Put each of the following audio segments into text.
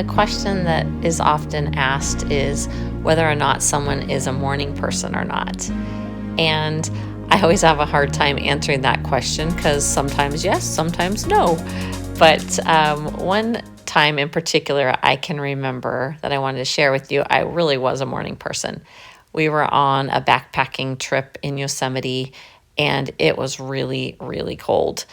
A question that is often asked is whether or not someone is a morning person or not. And I always have a hard time answering that question because sometimes yes, sometimes no. But one time in particular I can remember that I wanted to share with you, I really was a morning person. We were on a backpacking trip in Yosemite, and it was really, really cold.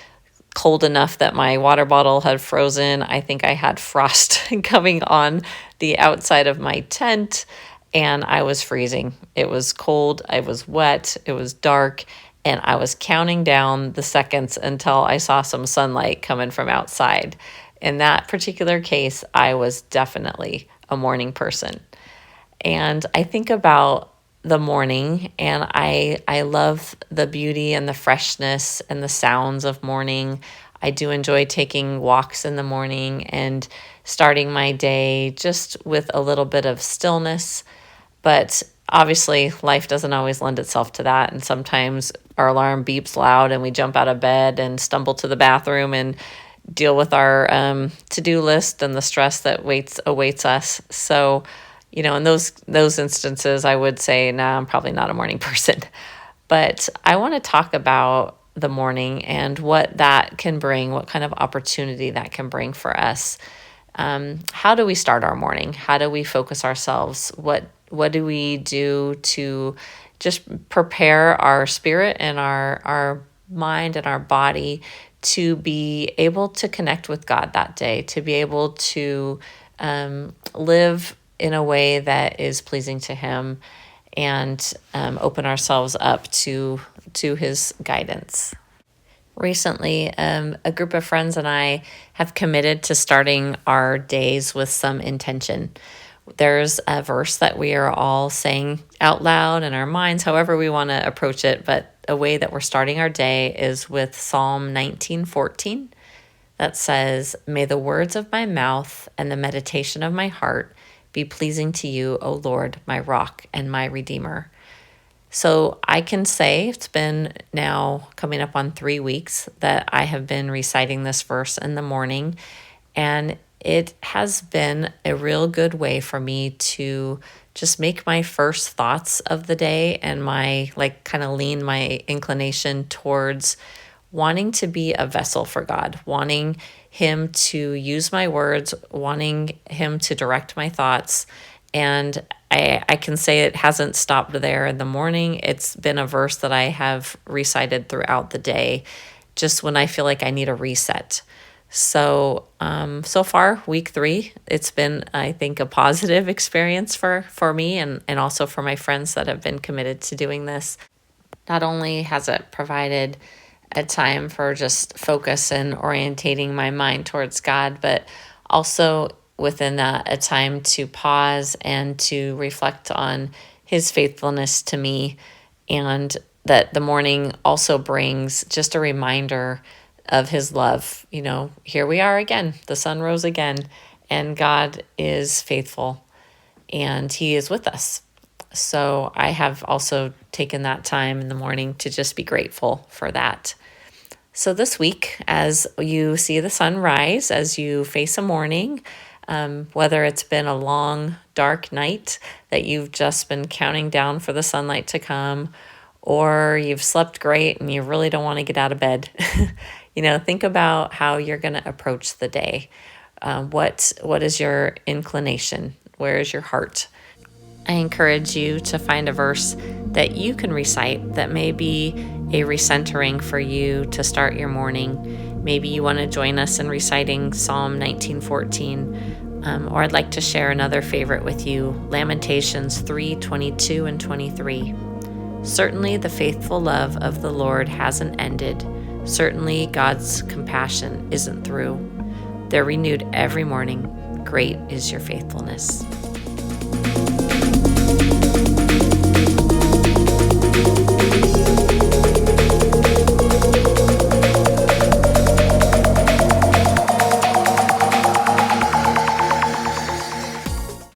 Cold enough that my water bottle had frozen. I think I had frost coming on the outside of my tent, and I was freezing. It was cold, I was wet, it was dark, and I was counting down the seconds until I saw some sunlight coming from outside. In that particular case, I was definitely a morning person. And I think about the morning, and I love the beauty and the freshness and the sounds of morning. I do enjoy taking walks in the morning and starting my day just with a little bit of stillness. But obviously, life doesn't always lend itself to that. And sometimes our alarm beeps loud and we jump out of bed and stumble to the bathroom and deal with our to-do list and the stress that awaits us. So, in those instances, I would say, nah, I'm probably not a morning person. But I want to talk about the morning and what that can bring, what kind of opportunity that can bring for us. How do we start our morning? How do we focus ourselves? What do we do to just prepare our spirit and our mind and our body to be able to connect with God that day, to be able to live in a way that is pleasing to Him, and open ourselves up to His guidance. Recently, a group of friends and I have committed to starting our days with some intention. There's a verse that we are all saying out loud in our minds, however we want to approach it, but a way that we're starting our day is with Psalm 19:14 that says, "May the words of my mouth and the meditation of my heart be pleasing to you, O Lord, my rock and my redeemer." So I can say it's been now coming up on 3 weeks that I have been reciting this verse in the morning, and it has been a real good way for me to just make my first thoughts of the day and kind of lean my inclination towards wanting to be a vessel for God, wanting Him to use my words, wanting Him to direct my thoughts. And I can say it hasn't stopped there in the morning. It's been a verse that I have recited throughout the day, just when I feel like I need a reset. So, so far, week 3, it's been, I think, a positive experience for me and also for my friends that have been committed to doing this. Not only has it provided a time for just focus and orientating my mind towards God, but also within that, a time to pause and to reflect on His faithfulness to me, and that the morning also brings just a reminder of His love. Here we are again, the sun rose again, and God is faithful and He is with us. So I have also taken that time in the morning to just be grateful for that. So this week, as you see the sun rise, as you face a morning, whether it's been a long, dark night that you've just been counting down for the sunlight to come, or you've slept great and you really don't want to get out of bed, think about how you're going to approach the day. What is your inclination? Where is your heart? I encourage you to find a verse that you can recite that may be a recentering for you to start your morning. Maybe you want to join us in reciting Psalm 19:14, or I'd like to share another favorite with you, Lamentations 3:22 and 23. "Certainly the faithful love of the Lord hasn't ended. Certainly God's compassion isn't through. They're renewed every morning. Great is your faithfulness."